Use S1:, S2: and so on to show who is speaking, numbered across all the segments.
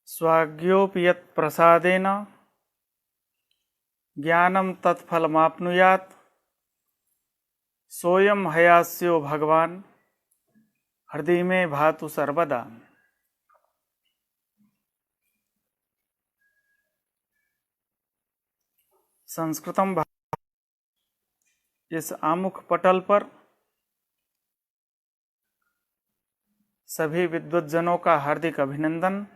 S1: स्वाज्ञोऽपि यत् प्रसादेन ज्ञानं तत्फलमाप्नुयात् सोऽयं हयास्यो भगवान् हृदय में भातु सर्वदा। संस्कृतम इस आमुख पटल पर सभी विद्वज्जनों का हार्दिक अभिनंदन।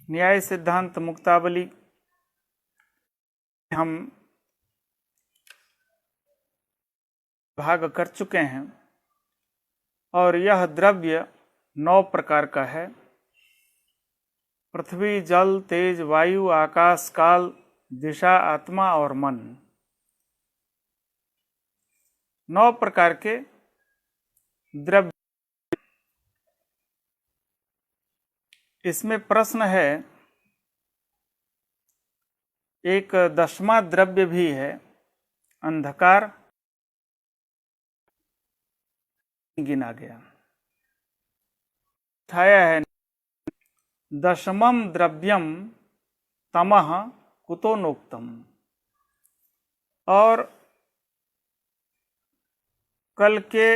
S1: न्याय सिद्धांत मुक्तावली हम भाग कर चुके हैं और यह द्रव्य 9 प्रकार का है। पृथ्वी, जल, तेज, वायु, आकाश, काल, दिशा, आत्मा और मन, 9 प्रकार के द्रव्य। इसमें प्रश्न है, एक 10वां द्रव्य भी है, अंधकार, गिना गया। उठाया है 10मं द्रव्यम तमः कुतो नोक्तम। और कल के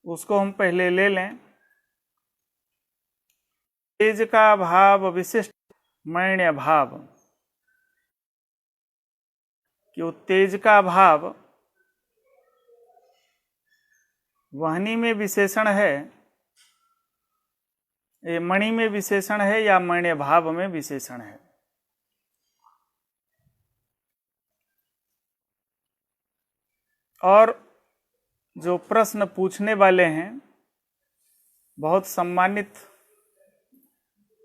S1: उसको हम पहले ले लें। तेज का भाव विशिष्ट मण्य भाव, कि उत्तेज का भाव वहनी में विशेषण है, ये मणि में विशेषण है या मण्य भाव में विशेषण है। और जो प्रश्न पूछने वाले हैं बहुत सम्मानित,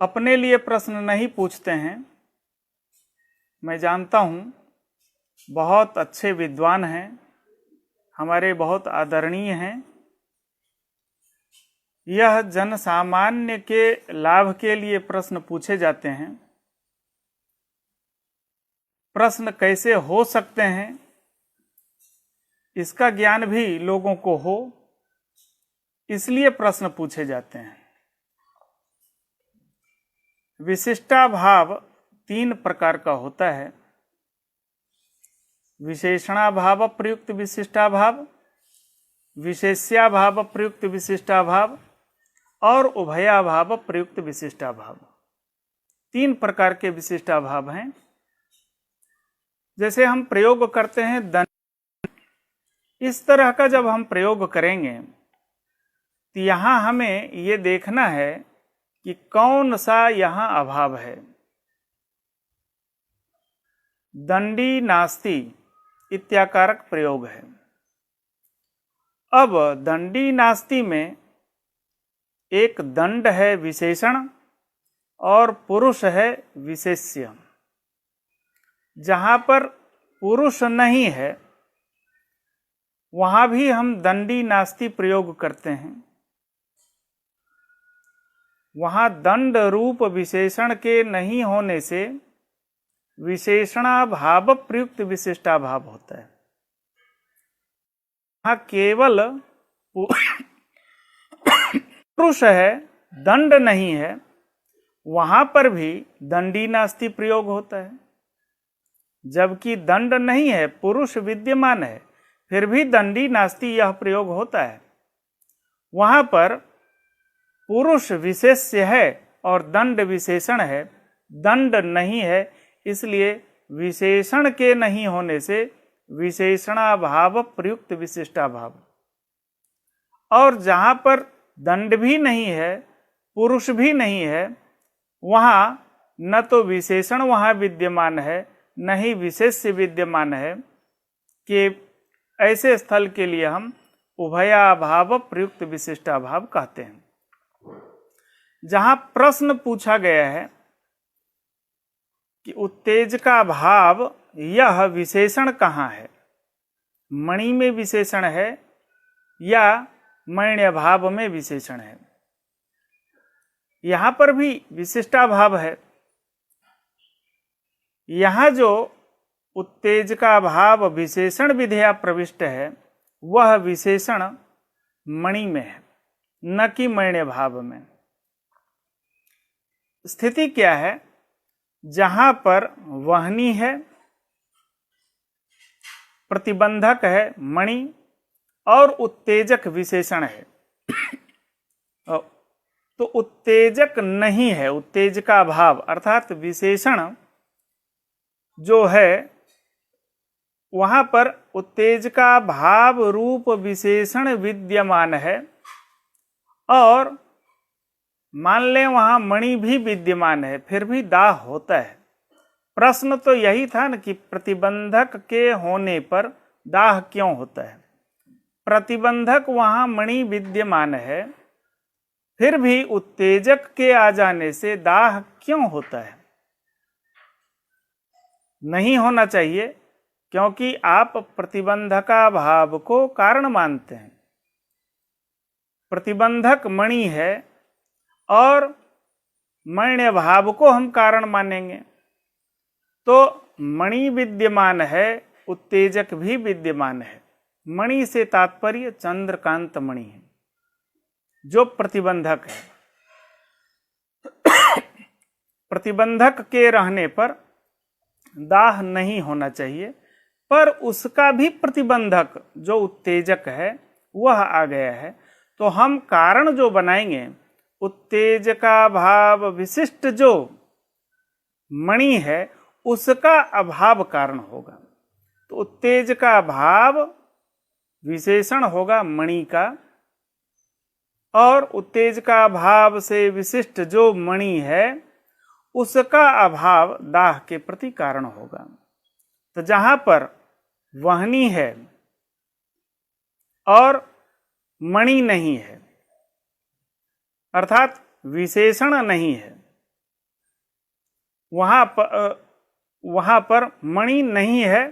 S1: अपने लिए प्रश्न नहीं पूछते हैं, मैं जानता हूं, बहुत अच्छे विद्वान हैं, हमारे बहुत आदरणीय हैं। यह जन सामान्य के लाभ के लिए प्रश्न पूछे जाते हैं। प्रश्न कैसे हो सकते हैं इसका ज्ञान भी लोगों को हो, इसलिए प्रश्न पूछे जाते हैं। विशिष्टाभाव 3 प्रकार का होता है। विशेषणाभाव प्रयुक्त विशिष्टाभाव, विशेष्याभाव प्रयुक्त विशिष्टाभाव और उभयाभाव प्रयुक्त विशिष्टाभाव, 3 प्रकार के विशिष्टाभाव हैं। जैसे हम प्रयोग करते हैं दंड, इस तरह का जब हम प्रयोग करेंगे तो यहां हमें ये देखना है कि कौन सा यहां अभाव है। दंडी नास्ति इत्याकारक प्रयोग है। अब दंडी नास्ति में एक दंड है विशेषण और पुरुष है विशेष्य। जहां पर पुरुष नहीं है वहां भी हम दंडी नास्ति प्रयोग करते हैं। वहां दंड रूप विशेषण के नहीं होने से विशेषणाभाव प्रयुक्त विशिष्टाभाव होता है। वहां केवल पुरुष है, दंड नहीं है, वहां पर भी दंडी नास्ति प्रयोग होता है। जबकि दंड नहीं है, पुरुष विद्यमान है, फिर भी दंडी नास्ति यह प्रयोग होता है। वहां पर पुरुष विशेष्य है और दंड विशेषण है, दंड नहीं है, इसलिए विशेषण के नहीं होने से विशेषणाभाव प्रयुक्त विशिष्टाभाव। और जहां पर दंड भी नहीं है, पुरुष भी नहीं है, वहां न तो विशेषण वहां विद्यमान है, न ही विशेष्य विद्यमान है, कि ऐसे स्थल के लिए हम उभयाभाव प्रयुक्त विशिष्टाभाव कहते हैं। जहां प्रश्न पूछा गया है कि उत्तेज का भाव, यह विशेषण कहाँ है, मणि में विशेषण है या मण्य भाव में विशेषण है। यहां पर भी विशिष्टाभाव है। यहां जो उत्तेजका भाव विशेषण विधेया प्रविष्ट है वह विशेषण मणि में है, न कि मण्य भाव में। स्थिति क्या है? जहां पर वहनी है, प्रतिबंधक है मणि और उत्तेजक विशेषण है, तो उत्तेजक नहीं है, उत्तेजका भाव अर्थात विशेषण जो है वहां पर उत्तेजका भाव रूप विशेषण विद्यमान है, और मान लें वहां मणि भी विद्यमान है, फिर भी दाह होता है। प्रश्न तो यही था न कि प्रतिबंधक के होने पर दाह क्यों होता है। प्रतिबंधक वहां मणि विद्यमान है, फिर भी उत्तेजक के आ जाने से दाह क्यों होता है? नहीं होना चाहिए, क्योंकि आप प्रतिबंधका भाव को कारण मानते हैं। प्रतिबंधक मणि है और मण्य भाव को हम कारण मानेंगे, तो मणि विद्यमान है, उत्तेजक भी विद्यमान है। मणि से तात्पर्य चंद्रकांत मणि है जो प्रतिबंधक है। प्रतिबंधक के रहने पर दाह नहीं होना चाहिए, पर उसका भी प्रतिबंधक जो उत्तेजक है वह आ गया है, तो हम कारण जो बनाएंगे उत्तेजका भाव विशिष्ट जो मणि है उसका अभाव कारण होगा। तो उत्तेजका भाव विशेषण होगा मणि का, और उत्तेजका भाव से विशिष्ट जो मणि है उसका अभाव दाह के प्रति कारण होगा। तो जहां पर वहनी है और मणि नहीं है, अर्थात विशेषण नहीं है, वहां पर मणि नहीं है,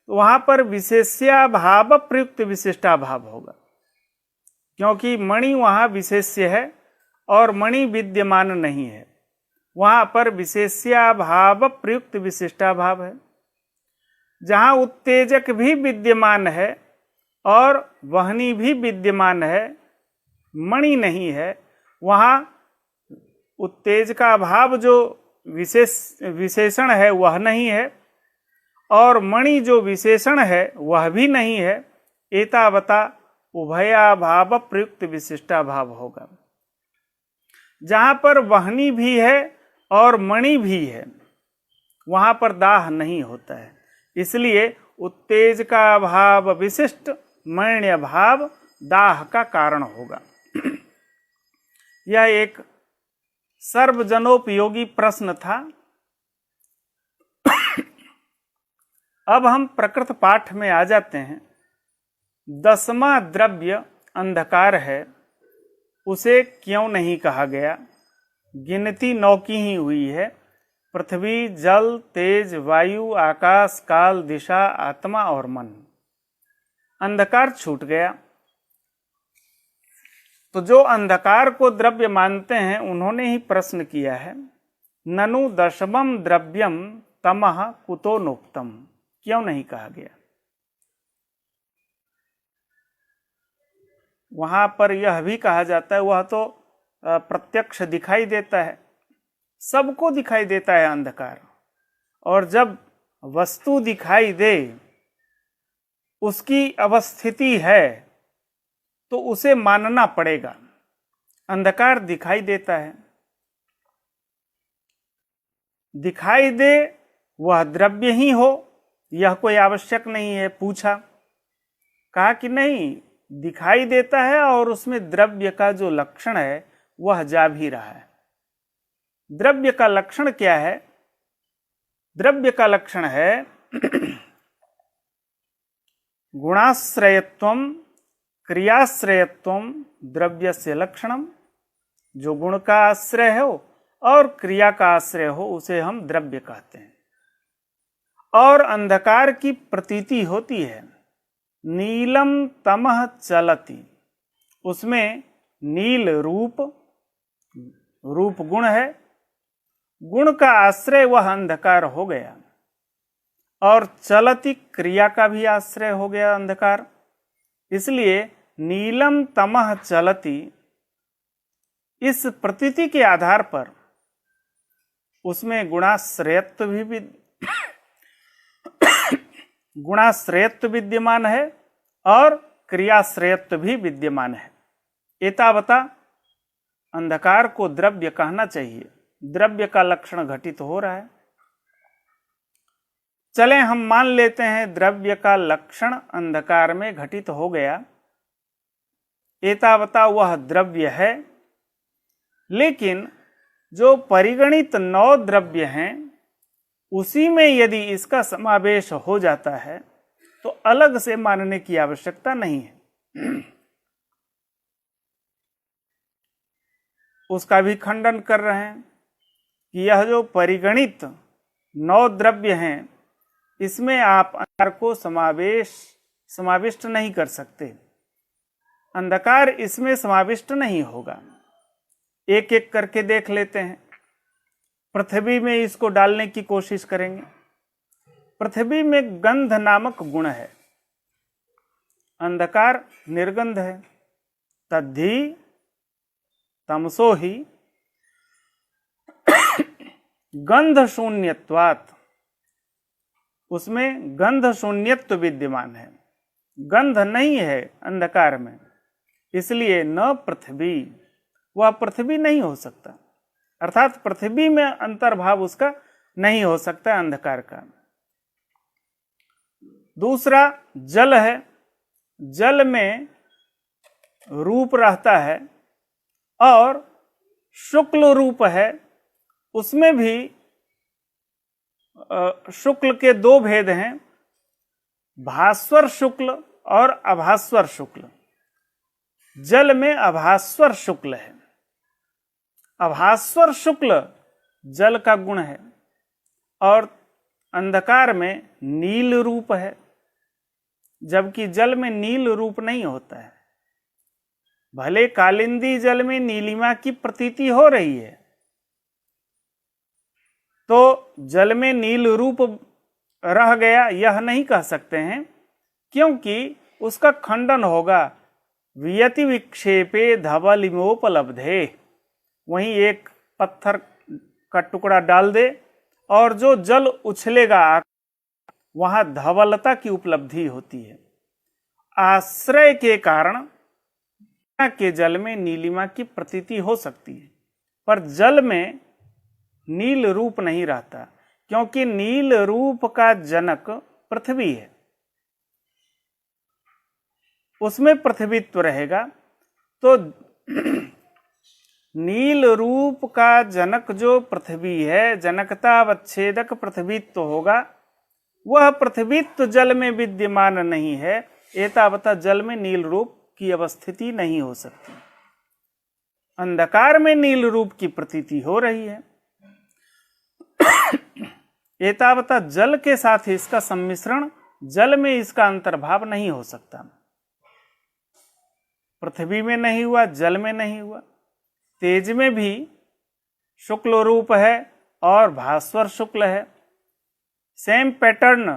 S1: वहां पर विशेष्याभाव प्रयुक्त विशिष्टाभाव होगा, क्योंकि मणि वहां विशेष्य है और मणि विद्यमान नहीं है। वहां पर विशेष्याभाव प्रयुक्त विशिष्टाभाव है। जहां उत्तेजक भी विद्यमान है और वहनी भी विद्यमान है, मणि नहीं है, वहां उत्तेजका भाव जो विशेषण है वह नहीं है, और मणि जो विशेषण है वह भी नहीं है। एतावता उभयाभाव प्रयुक्त विशिष्टाभाव होगा। जहां पर वहनी भी है और मणि भी है वहां पर दाह नहीं होता है, इसलिए उत्तेजका भाव विशिष्ट मण्य भाव दाह का कारण होगा। यह एक सर्वजनोपयोगी प्रश्न था। अब हम प्रकृत पाठ में आ जाते हैं। 10वां द्रव्य अंधकार है, उसे क्यों नहीं कहा गया? गिनती 9 की ही हुई है। पृथ्वी, जल, तेज, वायु, आकाश, काल, दिशा, आत्मा और मन। अंधकार छूट गया। तो जो अंधकार को द्रव्य मानते हैं उन्होंने ही प्रश्न किया है, ननु 10वां द्रव्यम तमः कुतो नोक्तम, क्यों नहीं कहा गया? वहां पर यह भी कहा जाता है वह तो प्रत्यक्ष दिखाई देता है, सबको दिखाई देता है अंधकार, और जब वस्तु दिखाई दे उसकी अवस्थिति है तो उसे मानना पड़ेगा। अंधकार दिखाई देता है, दिखाई दे वह द्रव्य ही हो यह कोई आवश्यक नहीं है। पूछा, कहा कि नहीं, दिखाई देता है और उसमें द्रव्य का जो लक्षण है वह जा भी रहा है। द्रव्य का लक्षण क्या है? द्रव्य का लक्षण है गुणाश्रयत्वम क्रियाश्रयत्वम द्रव्यस्य लक्षणम। जो गुण का आश्रय हो और क्रिया का आश्रय हो उसे हम द्रव्य कहते हैं। और अंधकार की प्रतीति होती है, नीलम तमः चलति, उसमें नील रूप रूप गुण है, गुण का आश्रय वह अंधकार हो गया, और चलती क्रिया का भी आश्रय हो गया अंधकार। इसलिए नीलम तमह चलती, इस प्रतीति के आधार पर उसमें गुणाश्रयत्व भी गुणाश्रयत्व विद्यमान है और क्रियाश्रयत्व भी विद्यमान है। एतावता अंधकार को द्रव्य कहना चाहिए। द्रव्य का लक्षण घटित हो रहा है। चलें हम मान लेते हैं द्रव्य का लक्षण अंधकार में घटित हो गया, एतावता वह द्रव्य है। लेकिन जो परिगणित 9 द्रव्य हैं उसी में यदि इसका समावेश हो जाता है तो अलग से मानने की आवश्यकता नहीं है। उसका भी खंडन कर रहे हैं कि यह जो परिगणित 9 द्रव्य हैं इसमें आप अंधकार को समाविष्ट नहीं कर सकते। अंधकार इसमें समाविष्ट नहीं होगा। एक एक करके देख लेते हैं। पृथ्वी में इसको डालने की कोशिश करेंगे। पृथ्वी में गंध नामक गुण है, अंधकार निर्गंध है। तद्धि तमसो ही गंध शून्यत्वात्, उसमें गंध शून्यत्व विद्यमान है, गंध नहीं है अंधकार में, इसलिए न पृथ्वी, वह पृथ्वी नहीं हो सकता। अर्थात पृथ्वी में अंतर्भाव उसका नहीं हो सकता अंधकार का। दूसरा जल है। जल में रूप रहता है और शुक्ल रूप है। उसमें भी शुक्ल के 2 भेद हैं, भास्वर शुक्ल और अभास्वर शुक्ल। जल में अभास्वर शुक्ल है। अभास्वर शुक्ल जल का गुण है और अंधकार में नील रूप है, जबकि जल में नील रूप नहीं होता है। भले कालिंदी जल में नीलिमा की प्रतीति हो रही है, तो जल में नील रूप रह गया यह नहीं कह सकते हैं, क्योंकि उसका खंडन होगा। वियति विक्षेपे धवलिमोपलब्धे, वहीं एक पत्थर का टुकड़ा डाल दे और जो जल उछलेगा वहां धवलता की उपलब्धि होती है। आश्रय के कारण के जल में नीलिमा की प्रतीति हो सकती है, पर जल में नील रूप नहीं रहता, क्योंकि नील रूप का जनक पृथ्वी है। उसमें पृथ्वीत्व रहेगा, तो नील रूप का जनक जो पृथ्वी है, जनकतावच्छेदक पृथ्वीत्व होगा, वह पृथ्वीत्व जल में विद्यमान नहीं है। एतावता जल में नील रूप की अवस्थिति नहीं हो सकती। अंधकार में नील रूप की प्रतीति हो रही है। एतावता जल के साथ इसका सम्मिश्रण, जल में इसका अंतर्भाव नहीं हो सकता। पृथ्वी में नहीं हुआ, जल में नहीं हुआ। तेज में भी शुक्ल रूप है और भास्वर शुक्ल है। सेम पैटर्न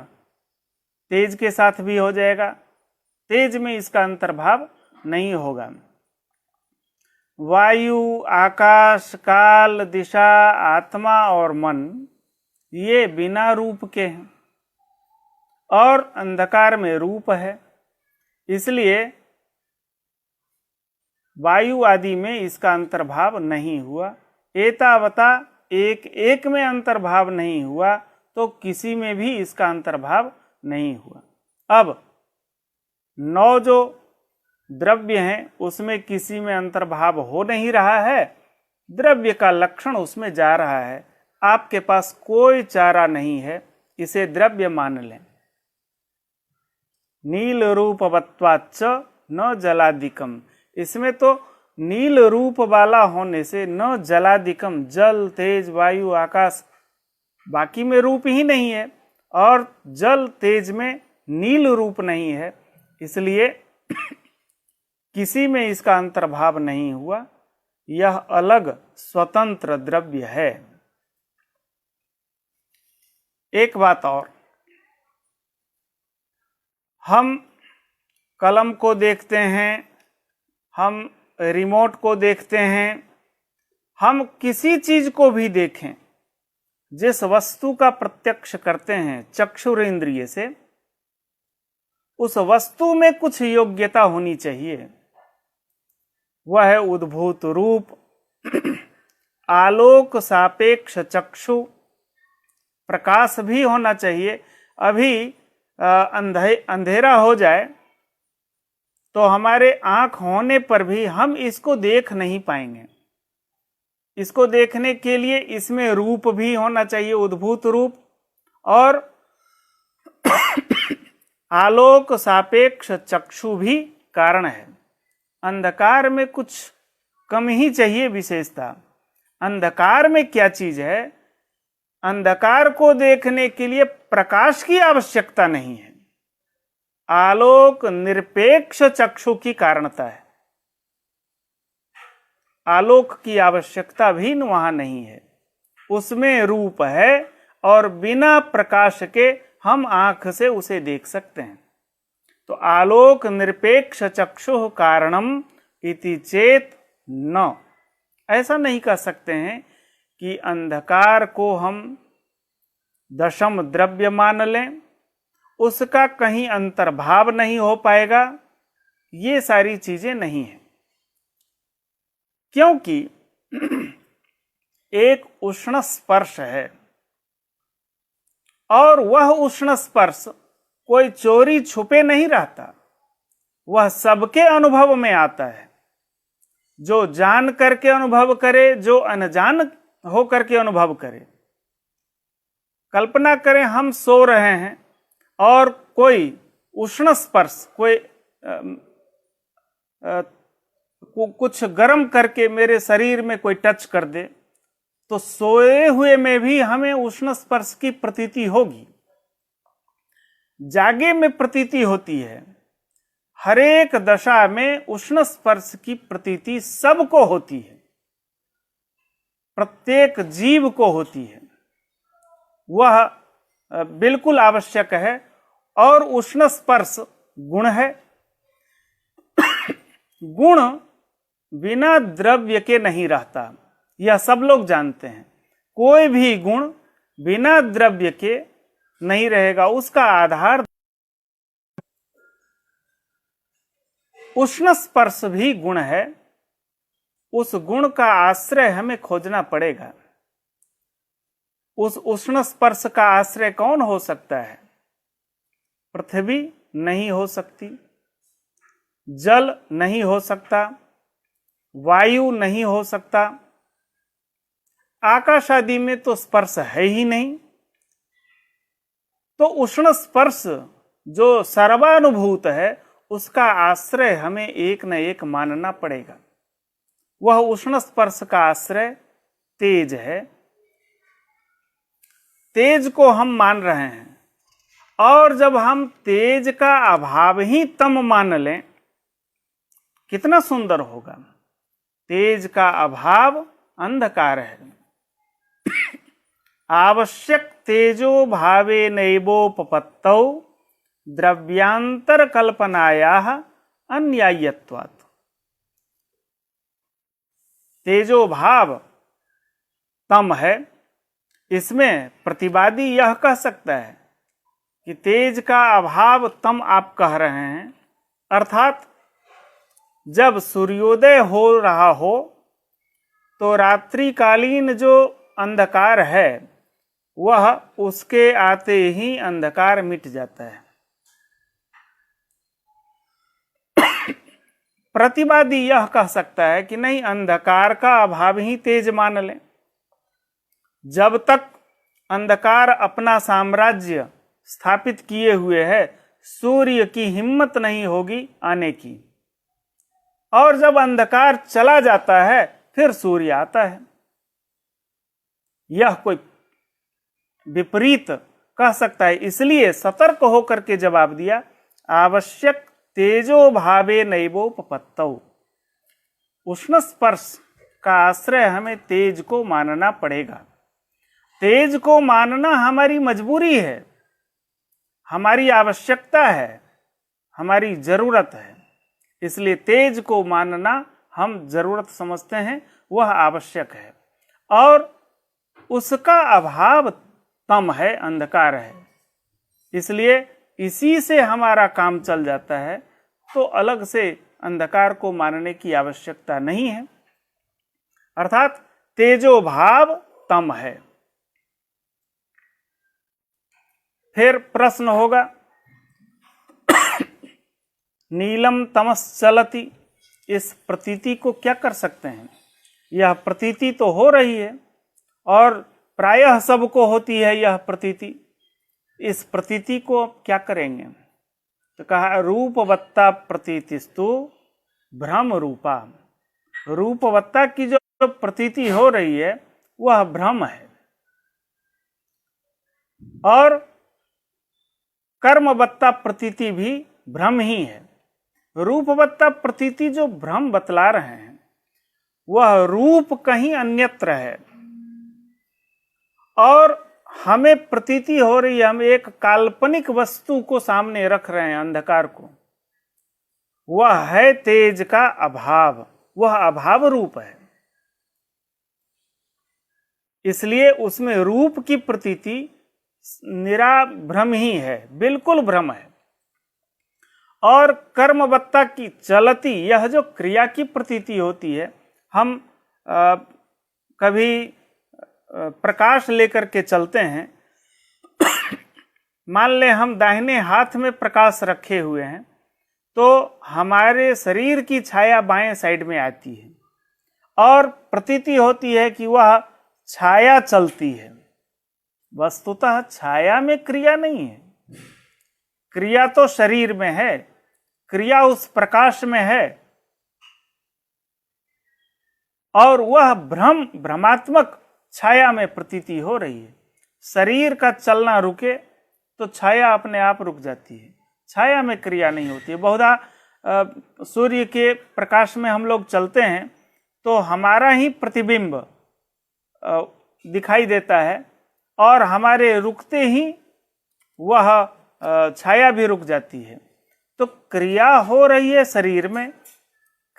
S1: तेज के साथ भी हो जाएगा। तेज में इसका अंतर्भाव नहीं होगा। वायु, आकाश, काल, दिशा, आत्मा और मन ये बिना रूप के हैं और अंधकार में रूप है, इसलिए वायु आदि में इसका अंतर्भाव नहीं हुआ। एतावता एक एक में अंतर्भाव नहीं हुआ तो किसी में भी इसका अंतर्भाव नहीं हुआ। अब 9 जो द्रव्य हैं उसमें किसी में अंतर्भाव हो नहीं रहा है, द्रव्य का लक्षण उसमें जा रहा है। आपके पास कोई चारा नहीं है, इसे द्रव्य मान लें। नील रूपवत्वाच्च न जलादिकम, इसमें तो नील रूप वाला होने से न जलादिकम, जल, तेज, वायु, आकाश, बाकी में रूप ही नहीं है और जल तेज में नील रूप नहीं है, इसलिए किसी में इसका अंतर्भाव नहीं हुआ। यह अलग स्वतंत्र द्रव्य है। एक बात और, हम कलम को देखते हैं, हम रिमोट को देखते हैं, हम किसी चीज को भी देखें, जिस वस्तु का प्रत्यक्ष करते हैं चक्षुर इंद्रिय से, उस वस्तु में कुछ योग्यता होनी चाहिए। वह है उद्भूत रूप, आलोक सापेक्ष चक्षु, प्रकाश भी होना चाहिए। अभी अंधेरा हो जाए तो हमारे आंख होने पर भी हम इसको देख नहीं पाएंगे। इसको देखने के लिए इसमें रूप भी होना चाहिए, उद्भूत रूप, और आलोक सापेक्ष चक्षु भी कारण है। अंधकार में कुछ कम ही चाहिए विशेषता। अंधकार में क्या चीज है? अंधकार को देखने के लिए प्रकाश की आवश्यकता नहीं है, आलोक निरपेक्ष चक्षु की कारणता है। आलोक की आवश्यकता भी वहां नहीं है, उसमें रूप है और बिना प्रकाश के हम आंख से उसे देख सकते हैं। तो आलोक निरपेक्ष चक्षु कारणम इति चेत न, ऐसा नहीं कह सकते हैं कि अंधकार को हम दशम द्रव्य मान लें, उसका कहीं अंतर्भाव नहीं हो पाएगा। ये सारी चीजें नहीं है, क्योंकि एक उष्ण स्पर्श है और वह उष्ण स्पर्श कोई चोरी छुपे नहीं रहता, वह सबके अनुभव में आता है। जो जान करके अनुभव करे, जो अनजान हो करके अनुभव करे। कल्पना करें हम सो रहे हैं और कोई उष्ण स्पर्श, कोई कुछ गर्म करके मेरे शरीर में कोई टच कर दे, तो सोए हुए में भी हमें उष्ण स्पर्श की प्रतीति होगी, जागे में प्रतीति होती है। हरेक दशा में उष्ण स्पर्श की प्रतीति सबको होती है, प्रत्येक जीव को होती है, वह बिल्कुल आवश्यक है। और उष्ण स्पर्श गुण है। गुण बिना द्रव्य के नहीं रहता, यह सब लोग जानते हैं। कोई भी गुण बिना द्रव्य के नहीं रहेगा, उसका आधार उष्ण स्पर्श भी गुण है। उस गुण का आश्रय हमें खोजना पड़ेगा। उस उष्ण स्पर्श का आश्रय कौन हो सकता है? पृथ्वी नहीं हो सकती, जल नहीं हो सकता, वायु नहीं हो सकता, आकाश आदि में तो स्पर्श है ही नहीं। तो उष्ण स्पर्श जो सर्वानुभूत है, उसका आश्रय हमें एक न एक मानना पड़ेगा। वह उष्ण स्पर्श का आश्रय तेज है। तेज को हम मान रहे हैं, और जब हम तेज का अभाव ही तम मान लें, कितना सुंदर होगा। तेज का अभाव अंधकार है। आवश्यक तेजो भावे नैवोपपत्तौ द्रव्यांतर कल्पनायाः अन्याय्यत्वात्। तेजो भाव तम है, इसमें प्रतिवादी यह कह सकता है कि तेज का अभाव तम आप कह रहे हैं, अर्थात जब सूर्योदय हो रहा हो तो रात्रिकालीन जो अंधकार है, वह उसके आते ही अंधकार मिट जाता है। प्रतिवादी यह कह सकता है कि नहीं, अंधकार का अभाव ही तेज मान लें। जब तक अंधकार अपना साम्राज्य स्थापित किए हुए है, सूर्य की हिम्मत नहीं होगी आने की, और जब अंधकार चला जाता है फिर सूर्य आता है। यह कोई विपरीत कह सकता है, इसलिए सतर्क होकर के जवाब दिया, आवश्यक तेजो भावे नैवोपपत्तौ। उष्ण स्पर्श का आश्रय हमें तेज को मानना पड़ेगा। तेज को मानना हमारी मजबूरी है, हमारी आवश्यकता है, हमारी जरूरत है। इसलिए तेज को मानना हम जरूरत समझते हैं, वह आवश्यक है। और उसका अभाव तम है, अंधकार है। इसलिए इसी से हमारा काम चल जाता है, तो अलग से अंधकार को मानने की आवश्यकता नहीं है। अर्थात तेजो भाव तम है। फिर प्रश्न होगा, नीलम तमस चलती, इस प्रतीति को क्या कर सकते हैं? यह प्रतीति तो हो रही है और प्रायः सबको होती है यह प्रतीति। इस प्रतीति को क्या करेंगे? तो कहा रूपवत्ता प्रतीतिस्तु भ्रम रूपा। रूपवत्ता की जो प्रतीति हो रही है वह भ्रम है, और कर्मवत्ता प्रतीति भी भ्रम ही है। रूपवत्ता प्रतीति जो भ्रम बतला रहे हैं वह रूप कहीं अन्यत्र है, और हमें प्रतीति हो रही है, हम एक काल्पनिक वस्तु को सामने रख रहे हैं, अंधकार को। वह है तेज का अभाव, वह अभाव रूप है। इसलिए उसमें रूप की प्रतीति निरा भ्रम ही है, बिल्कुल भ्रम है। और कर्मवत्ता की चलती, यह जो क्रिया की प्रतीति होती है, हम कभी प्रकाश लेकर के चलते हैं, मान ले हम दाहिने हाथ में प्रकाश रखे हुए हैं, तो हमारे शरीर की छाया बाएं साइड में आती है और प्रतीति होती है कि वह छाया चलती है। वस्तुतः छाया में क्रिया नहीं है, क्रिया तो शरीर में है, क्रिया उस प्रकाश में है, और वह भ्रमात्मक छाया में प्रतीति हो रही है। शरीर का चलना रुके तो छाया अपने आप रुक जाती है, छाया में क्रिया नहीं होती है। बहुधा सूर्य के प्रकाश में हम लोग चलते हैं तो हमारा ही प्रतिबिंब दिखाई देता है, और हमारे रुकते ही वह छाया भी रुक जाती है। तो क्रिया हो रही है शरीर में,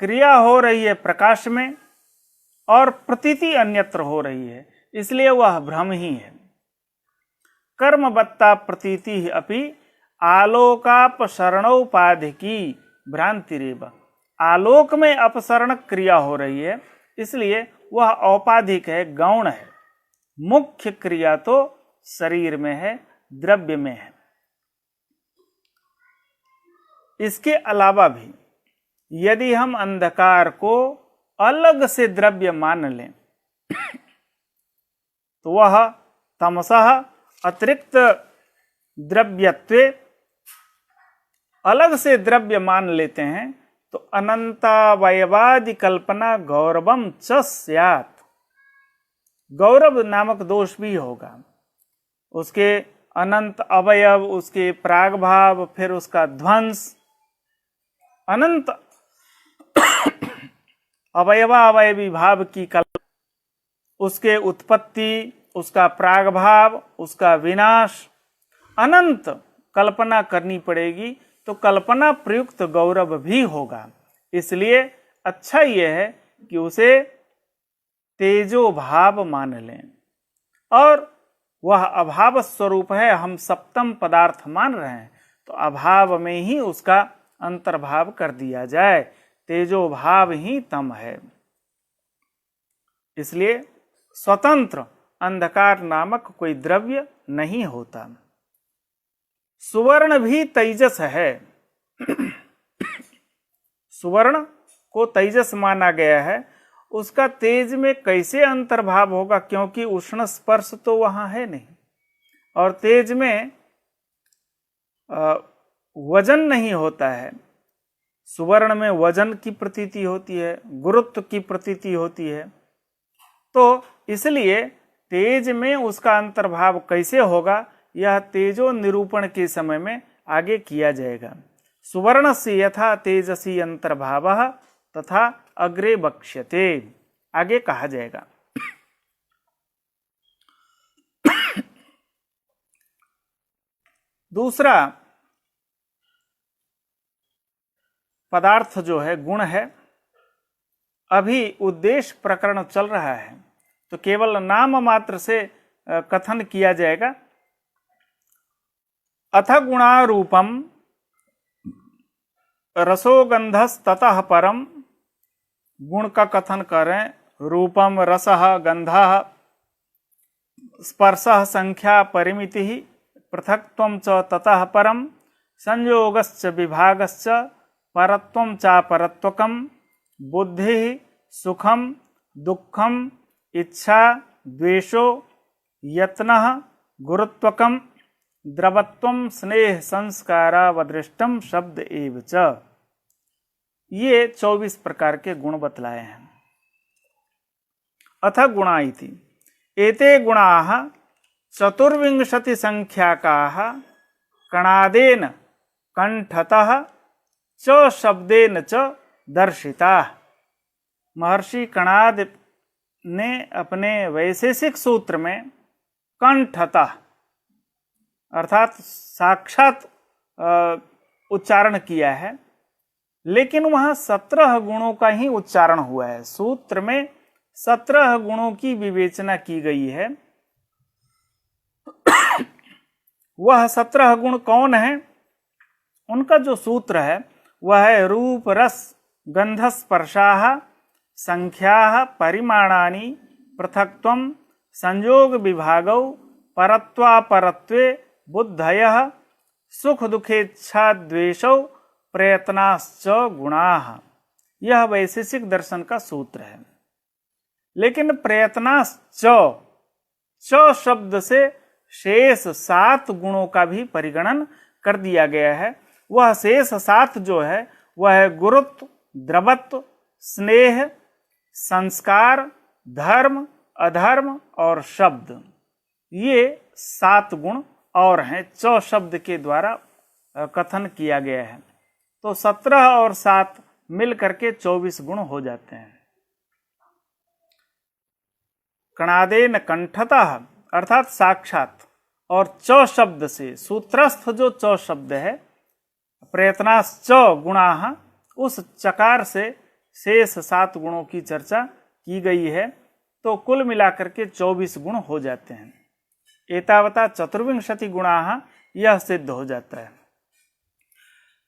S1: क्रिया हो रही है प्रकाश में, और प्रतीति अन्यत्र हो रही है, इसलिए वह भ्रम ही है। कर्मवत्ता प्रतीति अपि आलोकापसरणोपाधिकी भ्रांतिरेव। आलोक में अपसरण क्रिया हो रही है, इसलिए वह औपाधिक है, गौण है। मुख्य क्रिया तो शरीर में है, द्रव्य में है। इसके अलावा भी यदि हम अंधकार को अलग से द्रव्य मान लें तो वह तमसः अतिरिक्त द्रव्यत्वे, अलग से द्रव्य मान लेते हैं तो अनंतावयवादि कल्पना गौरवम च स्यात्। गौरव नामक दोष भी होगा, उसके अनंत अवयव, उसके प्रागभाव, फिर उसका ध्वंस। अनंत अवयवावयवी भाव की कल्पना, उसके उत्पत्ति, उसका प्रागभाव, उसका विनाश, अनंत कल्पना करनी पड़ेगी, तो कल्पना प्रयुक्त गौरव भी होगा। इसलिए अच्छा यह है कि उसे तेजो भाव मान लें, और वह अभाव स्वरूप है, हम सप्तम पदार्थ मान रहे हैं, तो अभाव में ही उसका अंतर्भाव कर दिया जाए। तेजो भाव ही तम है। इसलिए स्वतंत्र अंधकार नामक कोई द्रव्य नहीं होता। सुवर्ण भी तेजस है। सुवर्ण को तेजस माना गया है, उसका तेज में कैसे अंतर्भाव होगा, क्योंकि उष्ण स्पर्श तो वहां है नहीं, और तेज में वजन नहीं होता है। सुवर्ण में वजन की प्रतीति होती है, गुरुत्व की प्रतीति होती है, तो इसलिए तेज में उसका अंतर्भाव कैसे होगा, यह तेजो निरूपण के समय में आगे किया जाएगा। सुवर्ण से यथा तेजसी अंतर्भाव तथा अग्रे वक्ष्यते। आगे कहा जाएगा। दूसरा पदार्थ जो है गुण है, अभी उद्देश्य प्रकरण चल रहा है तो केवल नाम मात्र से कथन किया जाएगा। अथ गुणारूपम रसोगंधस्ततः परम, गुण का कथन करें। रूपम रसः गंधः स्पर्शः संख्या परिमिति पृथक्त्वं च ततः परम, संयोगश्च विभागश्च परत्वं चापरत्वकम्, बुद्धि सुखम दुखम इच्छा द्वेषो यत्नः गुरुत्वकम द्रवत्वम स्नेह संस्कारावदृष्टम शब्द एव च। ये 24 प्रकार के गुण बतलाए हैं। अथ गुणा इति एते गुणाः चतुर्विंशति संख्याकाः कणादेन कंठतः च शब्देन च दर्शिता। महर्षि कणाद ने अपने वैशेषिक सूत्र में कंठतः अर्थात साक्षात उच्चारण किया है, लेकिन वहां 17 गुणों का ही उच्चारण हुआ है। सूत्र में 17 गुणों की विवेचना की गई है। वह 17 गुण कौन है? उनका जो सूत्र है वह है रूप रस गंधस्पर्शाः संख्याः परिमाणानि पृथक्त्वं संयोग विभागौ परत्वापरत्वे बुद्धयः सुख दुखेच्छा द्वेषौ प्रयत्नाश्च गुणाः। यह वैशेषिक दर्शन का सूत्र है। लेकिन प्रयत्नाश्च च शब्द से शेष 7 गुणों का भी परिगणन कर दिया गया है। वह शेष 7 जो है वह है गुरुत्व, द्रवत्व, स्नेह, संस्कार, धर्म, अधर्म और शब्द। ये 7 गुण और हैं, च शब्द के द्वारा कथन किया गया है। तो 17 और 7 मिल करके 24 गुण हो जाते हैं। कणादेन कंठतः अर्थात साक्षात, और च शब्द से सूत्रस्थ जो च शब्द है प्रयत्नाश्च गुणाः, उस चकार से शेष 7 गुणों की चर्चा की गई है। तो कुल मिलाकर के 24 गुण हो जाते हैं। एतावता चतुर्विंशति गुणाः यह सिद्ध हो जाता है।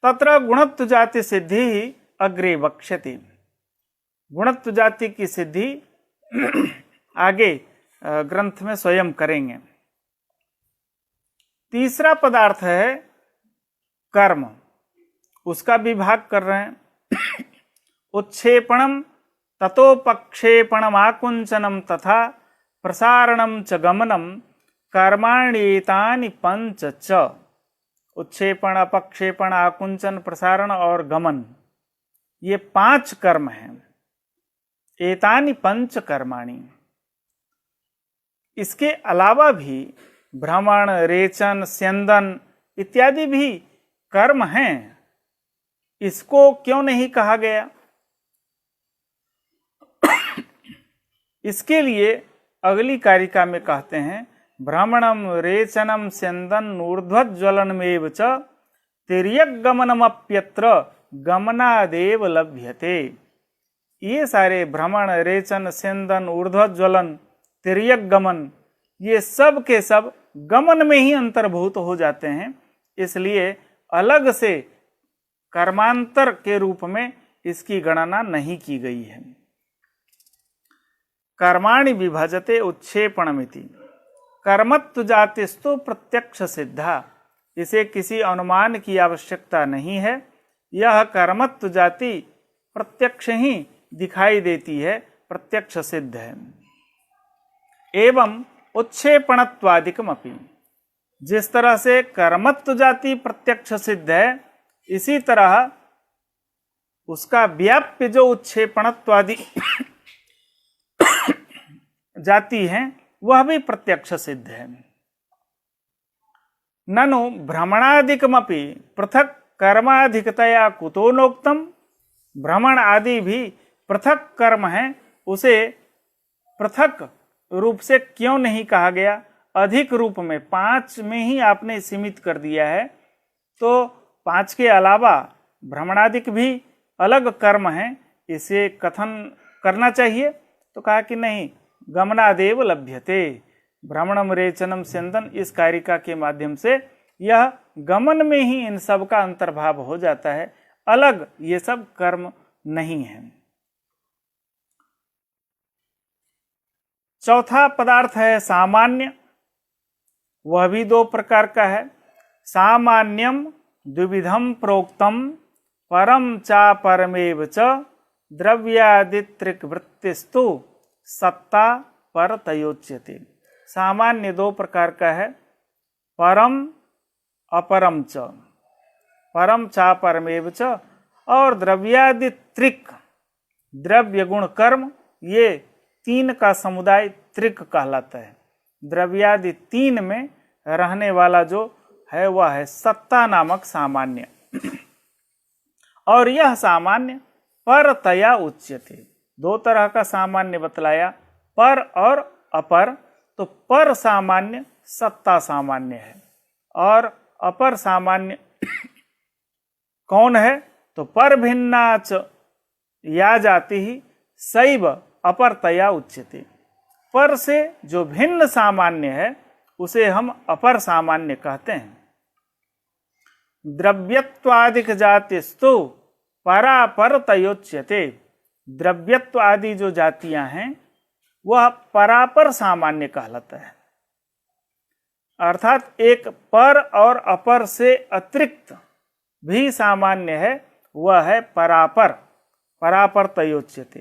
S1: तत्र गुणत्व जाति सिद्धि ही अग्रे वक्ष्यते। गुणत्व जाति की सिद्धि आगे ग्रंथ में स्वयं करेंगे। तीसरा पदार्थ है कर्म, उसका विभाग कर रहे हैं। उत्क्षेपणम ततोपक्षेपणम आकुंचनम तथा प्रसारणम च गमनम कर्माण्येतानि पंच च। उत्क्षेपण, अपक्षेपण, आकुंचन, प्रसारण और गमन, ये 5 कर्म हैं। एतानि पंच कर्माणि। इसके अलावा भी भ्रमण, रेचन, स्यंदन इत्यादि भी कर्म हैं। इसको क्यों नहीं कहा गया? इसके लिए अगली कारिका में कहते हैं भ्रमणम रेचनम स्यंदन ऊर्ध्वज्वलनमेव च तिर्यगमनमप्यत्र गमनादेव लभ्यते। ये सारे भ्रमण, रेचन, स्यंदन, ऊर्ध्वज्वलन, तिर्यगमन, ये सब के सब गमन में ही अंतर्भूत हो जाते हैं। इसलिए अलग से कर्मांतर के रूप में इसकी गणना नहीं की गई है। कर्माणि विभजते उत्क्षेपणमिति। कर्मत्व जातिस्तु प्रत्यक्ष सिद्धा। इसे किसी अनुमान की आवश्यकता नहीं है। यह कर्मत्व जाति प्रत्यक्ष ही दिखाई देती है, प्रत्यक्ष सिद्ध है। एवं उत्क्षेपणत्वादिकमपि। जिस तरह से कर्मत्व जाति प्रत्यक्ष सिद्ध है, इसी तरह उसका व्याप्य जो उत्क्षेपणत्वादि जाति है वह भी प्रत्यक्ष सिद्ध है। ननु भ्रमणादिकमपि पृथक कर्माधिकतया कुतो नोक्तम। भ्रमण आदि भी पृथक कर्म है, उसे पृथक रूप से क्यों नहीं कहा गया? अधिक रूप में 5 में ही आपने सीमित कर दिया है, तो 5 के अलावा भ्रमणादिक भी अलग कर्म हैं, इसे कथन करना चाहिए। तो कहा कि नहीं, गमनादेव लभ्यते, भ्रमणम रेचनम स्यंदन, इस कारिका के माध्यम से यह गमन में ही इन सब का अंतर्भाव हो जाता है, अलग ये सब कर्म नहीं है। चौथा पदार्थ है सामान्य, वह भी 2 प्रकार का है। सामान्यम द्विविधम प्रोक्तम परम चा परमेव च द्रव्यादित्रिक वृत्तिस्तु सत्ता पर तयोच्यते। सामान्य 2 प्रकार का है, परम अपरम च, परम चा परमेव च, और द्रव्यादित्रिक, द्रव्य गुण कर्म, ये 3 का समुदाय त्रिक कहलाता है। द्रव्यादि 3 में रहने वाला जो है वह है सत्ता नामक सामान्य। और यह सामान्य परतया उच्यते। 2 तरह का सामान्य बतलाया, पर और अपर। तो पर सामान्य सत्ता सामान्य है, और अपर सामान्य कौन है? तो पर भिन्नाच या जाति ही सैव अपरतया उच्यते। पर से जो भिन्न सामान्य है उसे हम अपर सामान्य कहते हैं। द्रव्यत्वादिक जातिस्तु परापर तयोच्यते। द्रव्यत्व आदि जो जातियां हैं वह परापर सामान्य कहलाता है, अर्थात एक पर और अपर से अतिरिक्त भी सामान्य है, वह है परापर, परापर तयोच्यते।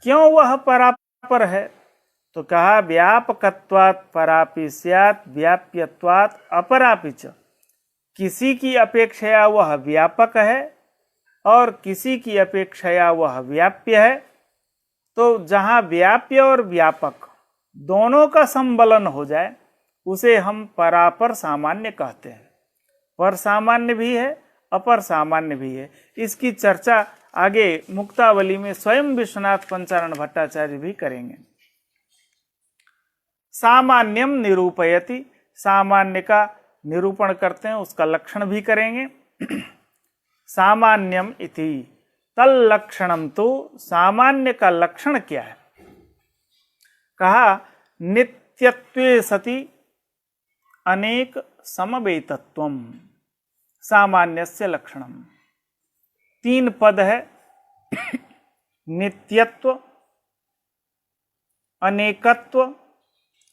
S1: क्यों वह परापर है? तो कहा व्यापकत्वात् परापि स्यात् व्याप्यत्वात् अपरापि च। किसी की अपेक्षया वह व्यापक है और किसी की अपेक्षया वह व्याप्य है। तो जहां व्याप्य और व्यापक दोनों का संबलन हो जाए उसे हम परापर सामान्य कहते हैं। पर सामान्य भी है, अपर सामान्य भी है। इसकी चर्चा आगे मुक्तावली में स्वयं विश्वनाथ पंचारण भट्टाचार्य भी करेंगे। सामान्यम निरूपयति, सामान्य का निरूपण करते हैं, उसका लक्षण भी करेंगे। सामान्यम इति तल्लक्षणम, तो सामान्य का लक्षण क्या है? कहा नित्यत्वे सति अनेक समवेतत्वम सामान्यस्य लक्षणम। 3 पद है, नित्यत्व, अनेकत्व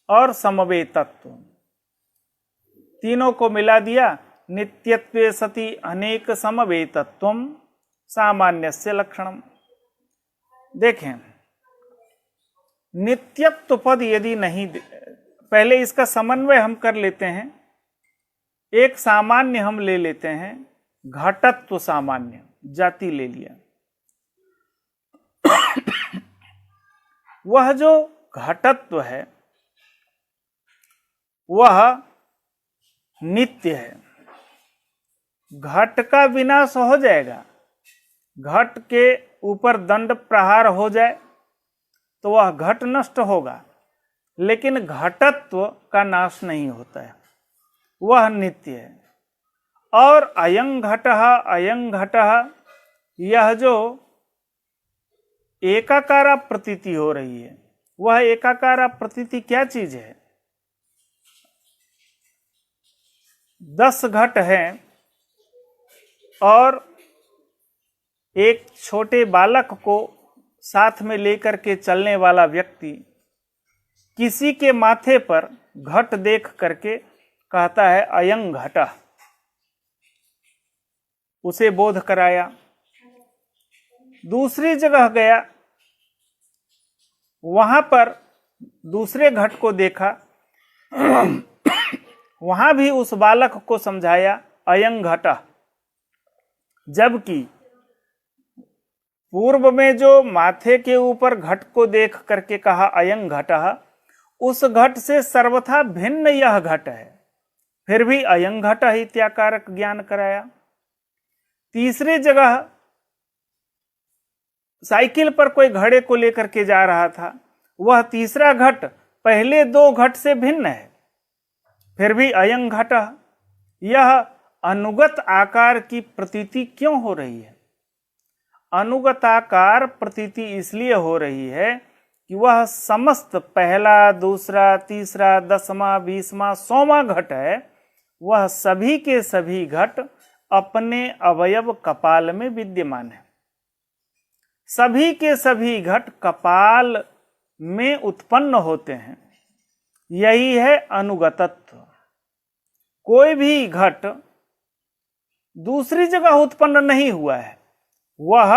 S1: और समवेतत्व। तीनों को मिला दिया, नित्यत्वे सति अनेक समवेतत्वम सामान्यस्य लक्षणम। देखें, नित्यत्व पद यदि नहीं, पहले इसका समन्वय हम कर लेते हैं। एक सामान्य हम ले लेते हैं, घटत्व सामान्य, जाति ले लिया। वह जो घटत्व है वह नित्य है। घट का विनाश हो जाएगा, घट के ऊपर दंड प्रहार हो जाए तो वह घट नष्ट होगा, लेकिन घटत्व का नाश नहीं होता है, वह नित्य है। और अयं घटः, यह जो एकाकारा प्रतीति हो रही है, वह एकाकारा प्रतीति क्या चीज है? 10 घट हैं और एक छोटे बालक को साथ में लेकर के चलने वाला व्यक्ति किसी के माथे पर घट देख करके कहता है अयं घटः, उसे बोध कराया। दूसरी जगह गया, वहां पर दूसरे घट को देखा, वहां भी उस बालक को समझाया अयं घटः। जबकि पूर्व में जो माथे के ऊपर घट को देख करके कहा अयं घटः, उस घट से सर्वथा भिन्न यह घट है, फिर भी अयं घटः इत्याकारक ज्ञान कराया। तीसरी जगह साइकिल पर कोई घड़े को लेकर के जा रहा था, वह तीसरा घट पहले दो घट से भिन्न है, फिर भी अयं घटः, यह अनुगत आकार की प्रतीति क्यों हो रही है? अनुगताकार प्रतीति इसलिए हो रही है कि वह समस्त पहला, दूसरा, तीसरा, 10वां, 20वां, 100वां घट है, वह सभी के सभी घट अपने अवयव कपाल में विद्यमान है। सभी के सभी घट कपाल में उत्पन्न होते हैं, यही है अनुगतत्व। कोई भी घट दूसरी जगह उत्पन्न नहीं हुआ है, वह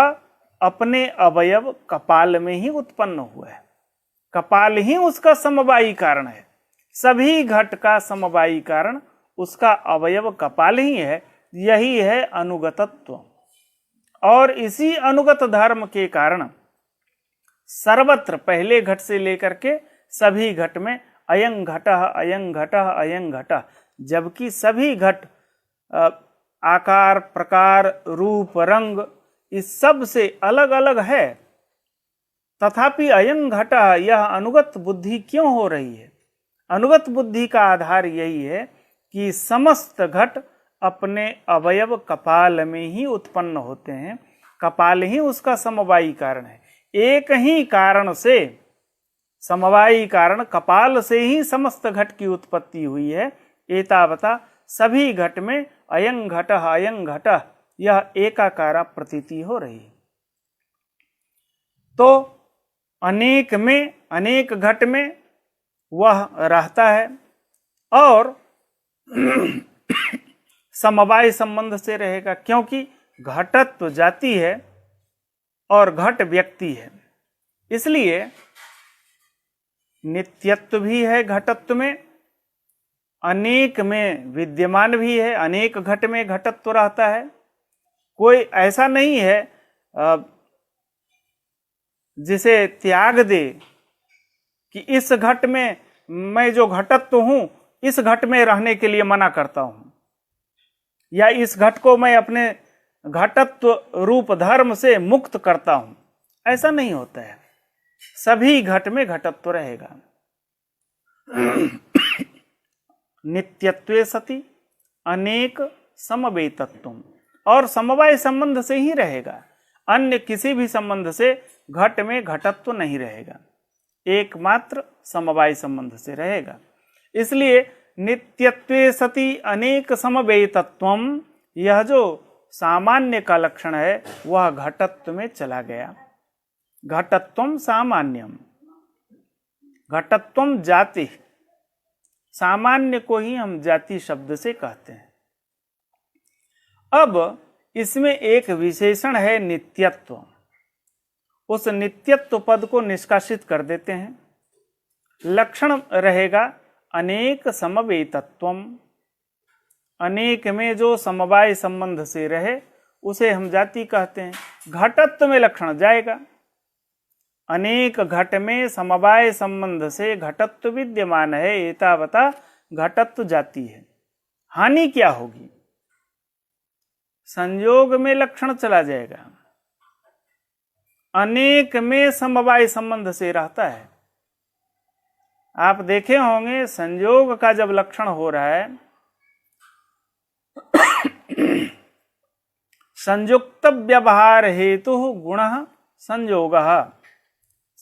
S1: अपने अवयव कपाल में ही उत्पन्न हुआ है। कपाल ही उसका समवायी कारण है। सभी घट का समवायी कारण उसका अवयव कपाल ही है, यही है अनुगतत्व। और इसी अनुगत धर्म के कारण सर्वत्र पहले घट से लेकर के सभी घट में अयं घटः अयं घटः अयं घटः, जबकि सभी घट आकार, प्रकार, रूप, रंग इस सब से अलग अलग है, तथापि अयं घटः, यह अनुगत बुद्धि क्यों हो रही है? अनुगत बुद्धि का आधार यही है कि समस्त घट अपने अवयव कपाल में ही उत्पन्न होते हैं, कपाल ही उसका समवायी कारण है। एक ही कारण से, समवायी कारण कपाल से ही समस्त घट की उत्पत्ति हुई है। एतावता सभी घट में अयं घटः अयं घटः, यह एकाकारा प्रतीति हो रही है। तो अनेक में, अनेक घट में वह रहता है और समवाय संबंध से रहेगा, क्योंकि घटत्व जाति है और घट व्यक्ति है, इसलिए नित्यत्व भी है घटत्व में, अनेक में विद्यमान भी है, अनेक घट में घटत्व रहता है। कोई ऐसा नहीं है जिसे त्याग दे कि इस घट में मैं जो घटत्व हूं, इस घट में रहने के लिए मना करता हूं, या इस घट को मैं अपने घटत्व रूप धर्म से मुक्त करता हूं। ऐसा नहीं होता है, सभी घट में घटत्व रहेगा। नित्यत्वे सति अनेक समवेतत्वम, और समवाय संबंध से ही रहेगा, अन्य किसी भी संबंध से घट में घटत्व नहीं रहेगा, एकमात्र समवाय संबंध से रहेगा। इसलिए नित्यत्वे सति अनेक समवेतत्वम, यह जो सामान्य का लक्षण है वह घटत्व में चला गया। घटत्वम सामान्यम, घटत्वम जाति, सामान्य को ही हम जाति शब्द से कहते हैं। अब इसमें एक विशेषण है नित्यत्व, उस नित्यत्व पद को निष्कासित कर देते हैं। लक्षण रहेगा अनेक समवेतत्वम, अनेक में जो समवाय संबंध से रहे उसे हम जाति कहते हैं। घटत्व में लक्षण जाएगा, अनेक घट में समवाय संबंध से घटत्व विद्यमान है, एतावता घटत्व जाति है। हानि क्या होगी? संयोग में लक्षण चला जाएगा, अनेक में समवाय संबंध से रहता है। आप देखे होंगे संयोग का जब लक्षण हो रहा है, संयुक्त व्यवहार हेतु गुणः संयोगः,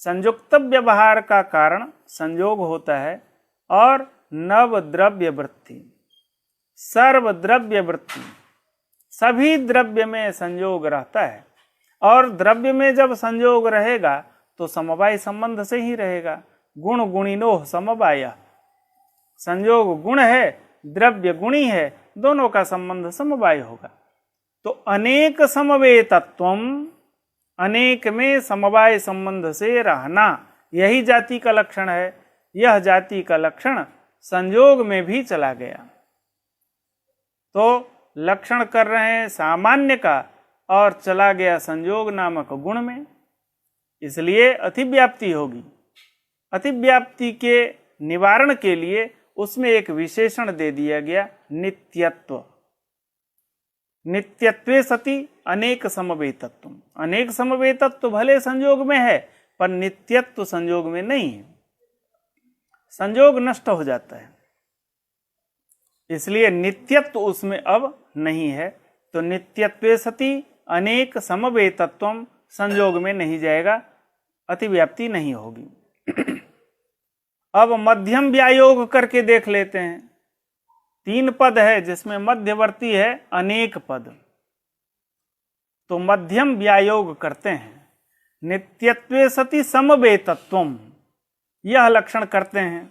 S1: संयुक्त व्यवहार का कारण संयोग होता है, और नव द्रव्य वृत्ति, सर्व द्रव्य वृत्ति, सभी द्रव्य में संयोग रहता है, और द्रव्य में जब संयोग रहेगा तो समवाय संबंध से ही रहेगा। गुण गुणिनोः समवाय, संयोग गुण है, द्रव्य गुणी है, दोनों का संबंध समवाय होगा। तो अनेक समवेतत्वम, अनेक में समवाय संबंध से रहना, यही जाति का लक्षण है। यह जाति का लक्षण संयोग में भी चला गया। तो लक्षण कर रहे हैं सामान्य का और चला गया संयोग नामक गुण में, इसलिए अतिव्याप्ति होगी। अतिव्याप्ति के निवारण के लिए उसमें एक विशेषण दे दिया गया नित्यत्व। नित्यत्वे सति अनेक समवेतत्व। अनेक समवेतत्व भले संयोग में है पर नित्यत्व संयोग में नहीं है, संयोग नष्ट हो जाता है, इसलिए नित्यत्व उसमें अब नहीं है। तो नित्यत्वे सति अनेक समवेतत्व संयोग में नहीं जाएगा, अतिव्याप्ति नहीं होगी। अब मध्यम व्यायोग करके देख लेते हैं। 3 पद है जिसमें मध्यवर्ती है अनेक पद, तो मध्यम व्यायोग करते हैं। नित्यत्वे सति समवेतत्वम, यह लक्षण करते हैं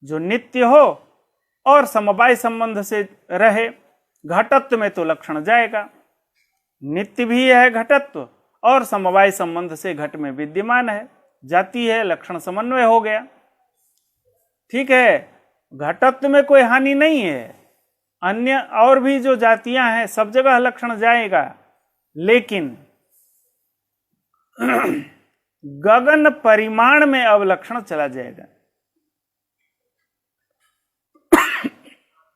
S1: जो नित्य हो और समवाय संबंध से रहे। घटत्व में तो लक्षण जाएगा, नित्य भी है घटत्व और समवाय संबंध से घट में विद्यमान है, जाती है, लक्षण समन्वय हो गया। ठीक है, घटत्व में कोई हानि नहीं है, अन्य और भी जो जातियां हैं सब जगह लक्षण जाएगा, लेकिन गगन परिमाण में अब लक्षण चला जाएगा।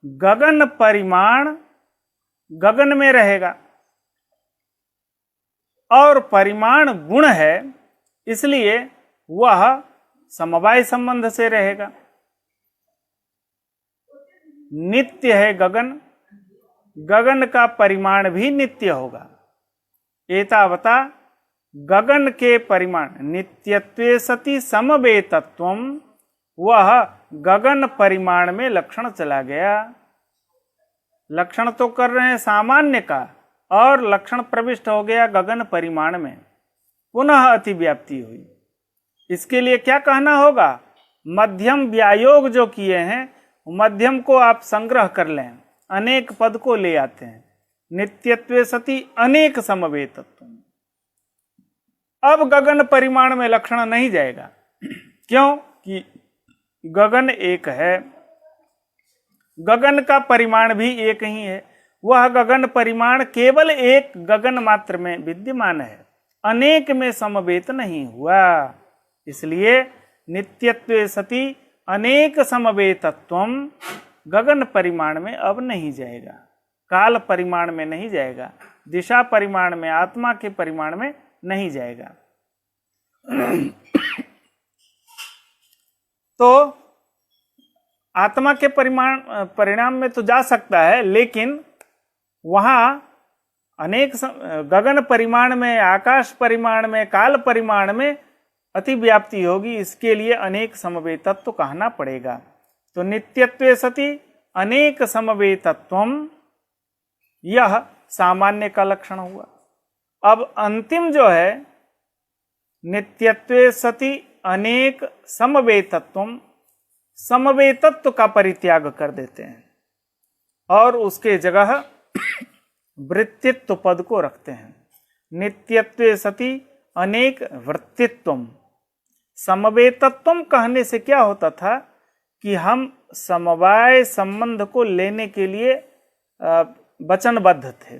S1: गगन परिमाण गगन में रहेगा और परिमाण गुण है, इसलिए वह समवाय संबंध से रहेगा। नित्य है गगन, गगन का परिमाण भी नित्य होगा। एतावता गगन के परिमाण नित्यत्वे सति समवेतत्वम, वह गगन परिमाण में लक्षण चला गया। लक्षण तो कर रहे हैं सामान्य का और लक्षण प्रविष्ट हो गया गगन परिमाण में, पुनः अतिव्याप्ति हुई। इसके लिए क्या कहना होगा? मध्यम व्यायोग जो किए हैं मध्यम को आप संग्रह कर लें, अनेक पद को ले आते हैं। नित्यत्वे सति अनेक समवेतत्व, अब गगन परिमाण में लक्षण नहीं जाएगा। क्यों? कि गगन एक है, गगन का परिमाण भी एक ही है, वह गगन परिमाण केवल एक गगन मात्र में विद्यमान है, अनेक में समवेत नहीं हुआ। इसलिए नित्यत्वे सति अनेक समवेतत्वम गगन परिमाण में अब नहीं जाएगा, काल परिमाण में नहीं जाएगा, दिशा परिमाण में, आत्मा के परिमाण में नहीं जाएगा। तो आत्मा के परिणाम में तो जा सकता है, लेकिन वहां अनेक गगन परिमाण में, आकाश परिमाण में, काल परिमाण में अतिव्याप्ति होगी। इसके लिए अनेक समवेतत्व कहना पड़ेगा। तो नित्यत्वे सति अनेक समवेतत्वम, यह सामान्य का लक्षण हुआ। अब अंतिम जो है नित्यत्वे सति अनेक समवेतत्वम, समवेतत्व का परित्याग कर देते हैं और उसके जगह वृत्तित्व पद को रखते हैं। नित्यत्वे सति अनेक वृत्तित्वम। समवेतत्वम कहने से क्या होता था कि हम समवाय संबंध को लेने के लिए वचनबद्ध थे,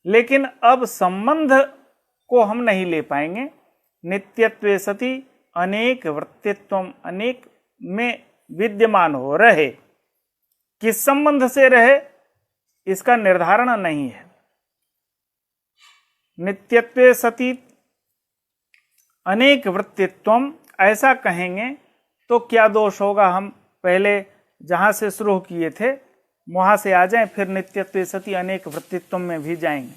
S1: लेकिन अब संबंध को हम नहीं ले पाएंगे। नित्यत्वे सति अनेक वृत्तित्वम, अनेक में विद्यमान हो रहे, किस संबंध से रहे इसका निर्धारण नहीं है। नित्यत्वे सति अनेक वृत्तित्वम ऐसा कहेंगे तो क्या दोष होगा? हम पहले जहां से शुरू किए थे वहां से आ जाएं, फिर नित्यत्वे सति अनेक वृत्तित्वम में भी जाएंगे।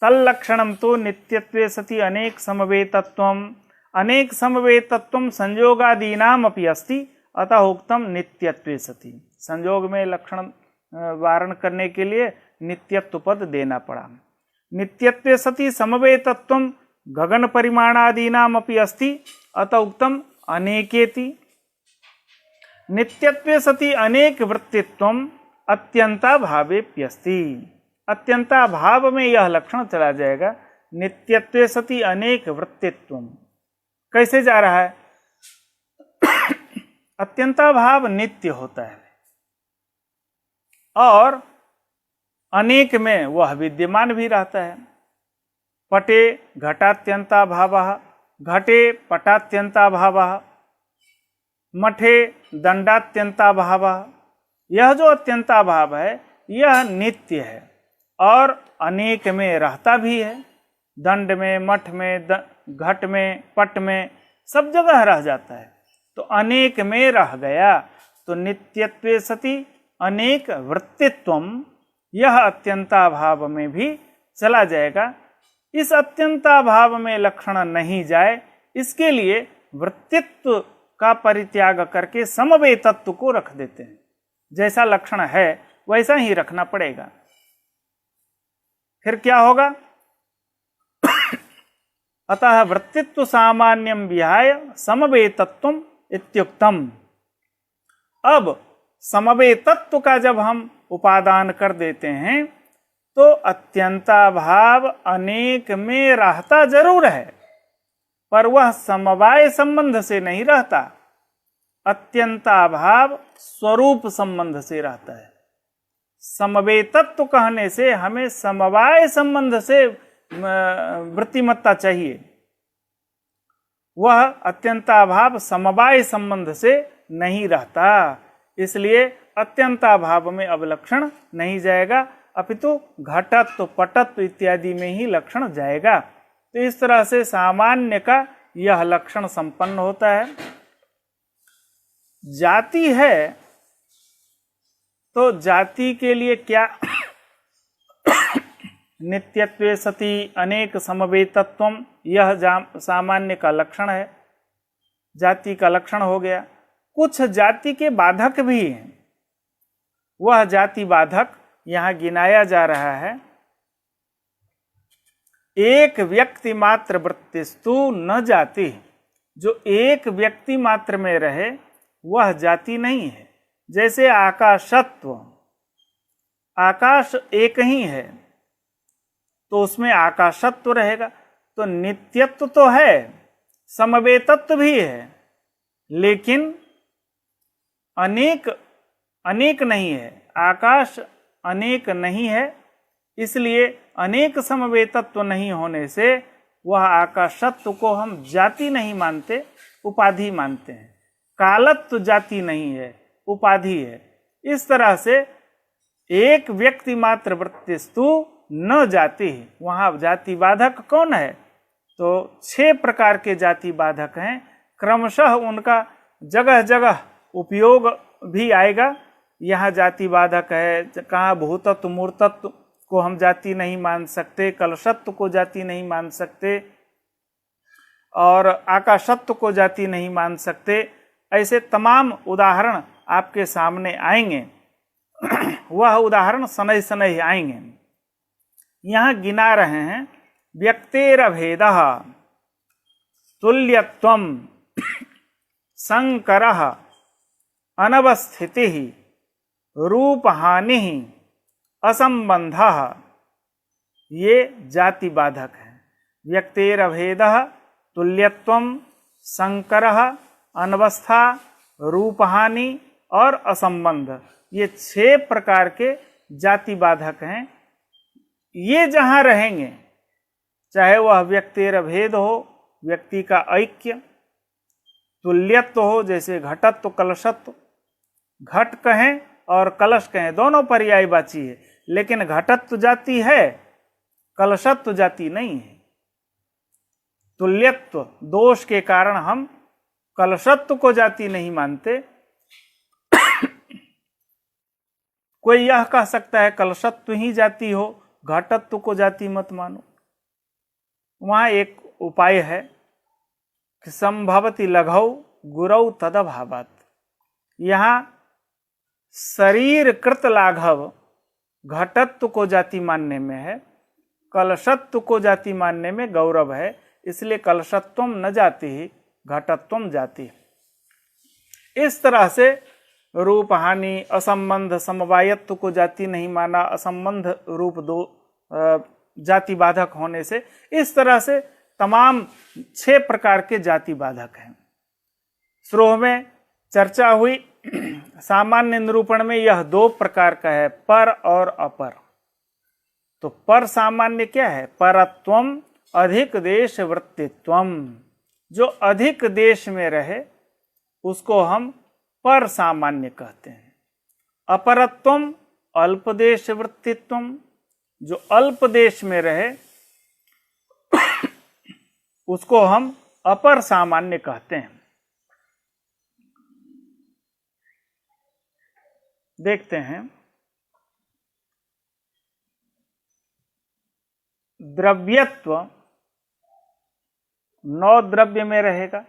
S1: तल्लक्षणम तो नित्यत्वे सति अनेक समवेतत्वम, अनेक समवेतत्वम संयोगादीनाम अपि अस्ति, अतः उक्तम नित्यत्वे सति। संयोग में लक्षण वारण करने के लिए नित्यत्व पद देना पड़ा। नित्यत्वे सति समवेतत्वम गगन परिमाणादीनाम अपि अस्ति, अतः उक्तम अनेकेति। नित्यत्वे सति अनेक वृत्तित्वम अत्यंताभावेप्यस्ति, अत्यंताभाव में यह लक्षण चला जाएगा। नित्यत्वे सति अनेक वृत्तित्वम कैसे जा रहा है? अत्यंताभाव नित्य होता है और अनेक में वह विद्यमान भी रहता है। पटे घटात्यंताभावः, घटे पटात्यंताभावः, मठे दंडात्यंताभावः। यह जो अत्यंताभाव है यह नित्य है और अनेक में रहता भी है। दंड में, मठ में, घट में, पट में, सब जगह रह जाता है। तो अनेक में रह गया तो नित्यत्वे सति अनेक वृत्तित्वम, यह अत्यंताभाव में भी चला जाएगा। इस अत्यंताभाव में लक्षण नहीं जाए, इसके लिए वृत्तित्व का परित्याग करके समवेय तत्व को रख देते हैं। जैसा लक्षण है वैसा ही रखना पड़ेगा। फिर क्या होगा? अतः वृत्तित्व सामान्यम विहाय समवेय तत्वम इत्युक्तम। अब समवेय तत्व का जब हम उपादान कर देते हैं तो अत्यंताभाव अनेक में रहता जरूर है, पर वह समवाय संबंध से नहीं रहता। अत्यंताभाव स्वरूप संबंध से रहता है। समवेय तत्व कहने से हमें समवाय संबंध से वृत्तिमत्ता चाहिए। वह अत्यंताभाव समवाय संबंध से नहीं रहता, इसलिए अत्यंताभाव में अब लक्षण नहीं जाएगा, अपितु घटत्व, पटत्व इत्यादि में ही लक्षण जाएगा। तो इस तरह से सामान्य का यह लक्षण संपन्न होता है। जाति है तो जाति के लिए क्या? नित्यत्वे सति अनेक समवेतत्वम, यह सामान्य का लक्षण है, जाति का लक्षण हो गया। कुछ जाति के बाधक भी हैं, वह जाति बाधक यहां गिनाया जा रहा है। एक व्यक्ति मात्र वृत्तिस्तु न जाति, जो एक व्यक्ति मात्र में रहे वह जाति नहीं है। जैसे आकाशत्व, आकाश एक ही है तो उसमें आकाशत्व रहेगा। तो नित्यत्व तो है, समवेतत्व भी है, लेकिन अनेक अनेक नहीं है। आकाश अनेक नहीं है, इसलिए अनेक समवेतत्व नहीं होने से वह आकाशत्व को हम जाति नहीं मानते, उपाधि मानते हैं। कालत्व जाति नहीं है, उपाधि है। इस तरह से एक व्यक्ति मात्र वृत्तिस्तु न जाति, वहां जाति बाधक कौन है? तो 6 प्रकार के जाति बाधक हैं। क्रमशः उनका जगह जगह उपयोग भी आएगा। यहाँ जाति बाधक है, कहाँ भूतत्व मूर्तत्व को हम जाति नहीं मान सकते, कलशत्व को जाति नहीं मान सकते, और आकाशत्व को जाति नहीं मान सकते। ऐसे तमाम उदाहरण आपके सामने आएंगे। वह उदाहरण शनैः शनैः आएंगे। यहाँ गिना रहे हैं व्यक्तेरभेदः तुल्यत्वं संकरः अनवस्थितिः रूपहानिः असंबंधः, ये जाति बाधक है। व्यक्तेरभेदः तुल्यत्वं संकरः अनवस्था रूपहानि और असंबंध, ये 6 प्रकार के जाति बाधक हैं। ये जहां रहेंगे, चाहे वह व्यक्तेरभेद हो, व्यक्ति का ऐक्य, तुल्यत्व हो, जैसे घटत्व कलशत्व, घट कहें और कलश कहें दोनों पर्यायवाची है, लेकिन घटत्व जाति है, कलशत्व जाति नहीं है। तुल्यत्व दोष के कारण हम कलशत्व को जाति नहीं मानते। कोई यह कह सकता है कलशत्व ही जाति हो, घटत्व को जाति मत मानो। वहां एक उपाय है कि संभवति लघौ गुरौ तदभावात्। यहाँ शरीर कृत लाघव घटत्व को जाति मानने में है, कलशत्व को जाति मानने में गौरव है, इसलिए कलशत्वम न जाति ही घटत्वम जाति। इस तरह से रूप हानि, असंबंध, समवायत्व को जाति नहीं माना, असंबंध रूप दो जाति बाधक होने से, इस तरह से तमाम 6 प्रकार के जाति बाधक हैं। श्रोह में चर्चा हुई। सामान्य निरूपण में यह 2 प्रकार का है, पर और अपर। तो पर सामान्य क्या है? परत्वम अधिक देश वृत्तित्वम, जो अधिक देश में रहे उसको हम पर सामान्य कहते हैं। अपरत्वम अल्प देश वृत्तित्वम, जो अल्प देश में रहे उसको हम अपर सामान्य कहते हैं। देखते हैं, द्रव्यत्व 9 द्रव्य में रहेगा।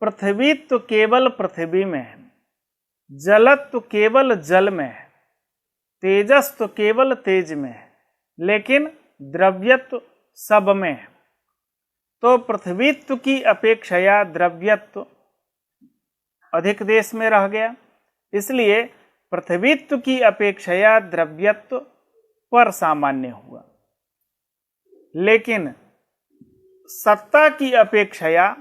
S1: पृथ्वीत्व केवल पृथ्वी में है, जलत्व केवल जल में है, तेजस्व केवल तेज में है, लेकिन द्रव्यत्व सब में है। तो पृथ्वीत्व की अपेक्षया द्रव्यत्व अधिक देश में रह गया, इसलिए पृथ्वीत्व की अपेक्षया द्रव्यत्व पर सामान्य हुआ। लेकिन सत्ता की अपेक्षया,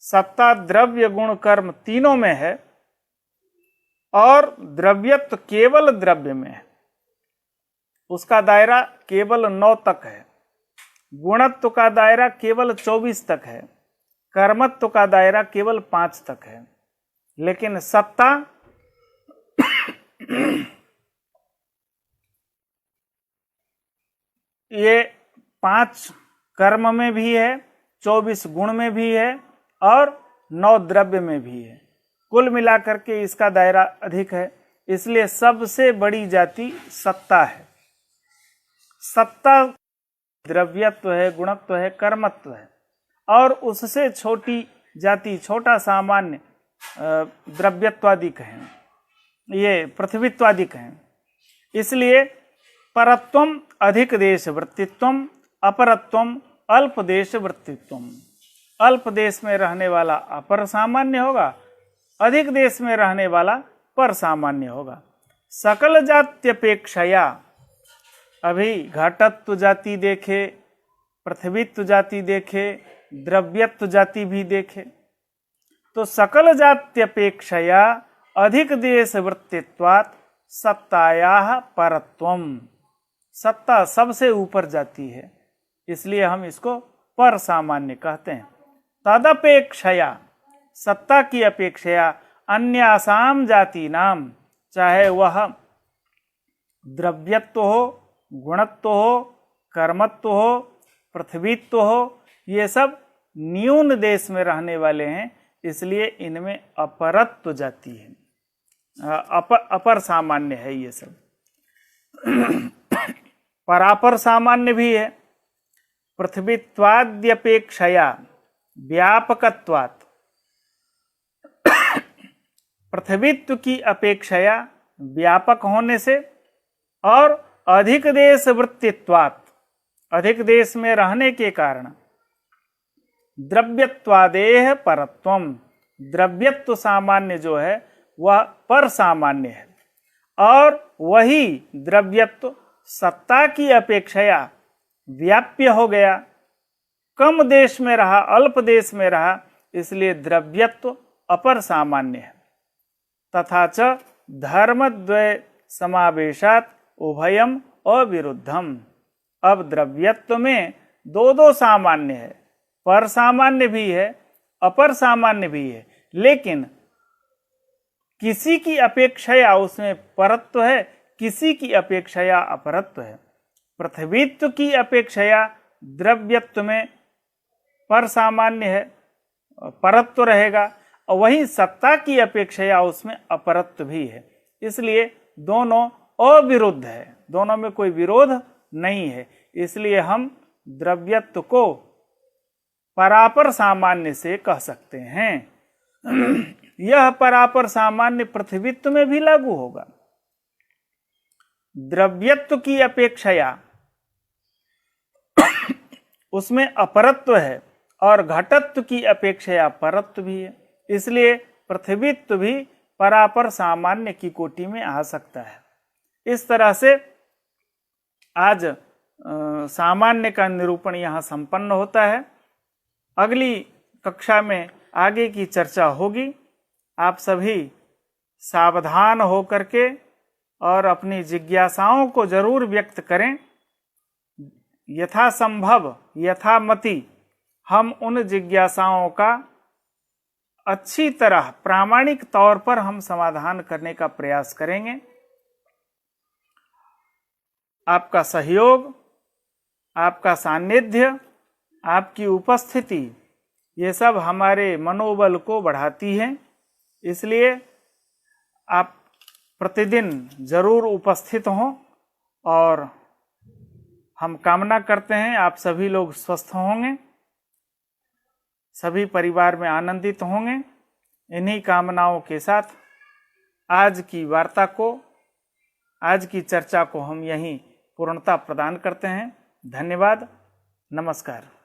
S1: सत्ता द्रव्य गुण कर्म तीनों में है और द्रव्यत्व केवल द्रव्य में है, उसका दायरा केवल 9 तक है। गुणत्व का दायरा केवल 24 तक है, कर्मत्व का दायरा केवल 5 तक है। लेकिन सत्ता ये 5 कर्म में भी है, 24 गुण में भी है और 9 द्रव्य में भी है। कुल मिलाकर के इसका दायरा अधिक है, इसलिए सबसे बड़ी जाति सत्ता है। सत्ता द्रव्यत्व है, गुणत्व है, कर्मत्व है, और उससे छोटी जाति, छोटा सामान्य द्रव्यत्वादिक है, ये पृथ्वीत्वादिक है। इसलिए परत्वम अधिक देश वृत्तित्वम, अपरत्वम अल्प देश वृत्तित्वम। अल्प देश में रहने वाला अपर सामान्य होगा, अधिक देश में रहने वाला पर सामान्य होगा। सकल जात्यपेक्षया, अभी घटत्व जाति देखे, पृथ्वीत्व जाति देखे, द्रव्यत्व जाति भी देखे, तो सकल जात्यपेक्षया अधिक देश वृत्तित्वात् सत्तायाः परत्वम। सत्ता सबसे ऊपर जाती है, इसलिए हम इसको पर सामान्य कहते हैं। तदपेक्षया, सत्ता की अपेक्षया अन्यासाम जाति नाम, चाहे वह द्रव्यत्व हो, गुणत्व हो, कर्मत्व हो, पृथ्वीत्व हो, ये सब न्यून देश में रहने वाले हैं, इसलिए इनमें अपरत्व जाति है, अपर सामान्य है ये सब। परापर सामान्य भी है। पृथ्वीत्वाद्यपेक्षया व्यापकत्वात्, पृथ्वीत्व की अपेक्षया व्यापक होने से, और अधिक देश वृत्तित्वात्, अधिक देश में रहने के कारण, द्रव्यत्वादेह परत्वम, द्रव्यत्व सामान्य जो है वह पर सामान्य है, और वही द्रव्यत्व सत्ता की अपेक्षया व्याप्य हो गया, कम देश में रहा, अल्प देश में रहा, इसलिए द्रव्यत्व अपर सामान्य है। तथा च धर्मद्वय समावेशात् उभयम अविरुद्धम। अब द्रव्यत्व में दो सामान्य है, पर सामान्य भी है, अपर सामान्य भी है, लेकिन किसी की अपेक्षया उसमें परत्व है, किसी की अपेक्षया अपरत्व है। पृथ्वीत्व की अपेक्षया द्रव्यत्व में पर सामान्य है, परत्व रहेगा, और वही सत्ता की अपेक्षया उसमें अपरत्व भी है। इसलिए दोनों अविरुद्ध है, दोनों में कोई विरोध नहीं है। इसलिए हम द्रव्यत्व को परापर सामान्य से कह सकते हैं। यह परापर सामान्य पृथ्वीत्व में भी लागू होगा। द्रव्यत्व की अपेक्षया उसमें अपरत्व है और घटत्व की अपेक्षया परत्व भी है, इसलिए पृथ्वीत्व भी परापर सामान्य की कोटि में आ सकता है। इस तरह से आज सामान्य का निरूपण यहाँ संपन्न होता है। अगली कक्षा में आगे की चर्चा होगी। आप सभी सावधान होकर के और अपनी जिज्ञासाओं को जरूर व्यक्त करें। यथासंभव, यथामति हम उन जिज्ञासाओं का अच्छी तरह प्रामाणिक तौर पर हम समाधान करने का प्रयास करेंगे। आपका सहयोग, आपका सानिध्य, आपकी उपस्थिति, ये सब हमारे मनोबल को बढ़ाती है। इसलिए आप प्रतिदिन जरूर उपस्थित हों और हम कामना करते हैं आप सभी लोग स्वस्थ होंगे, सभी परिवार में आनंदित होंगे। इन्हीं कामनाओं के साथ आज की वार्ता को, आज की चर्चा को हम यहीं पूर्णता प्रदान करते हैं। धन्यवाद, नमस्कार।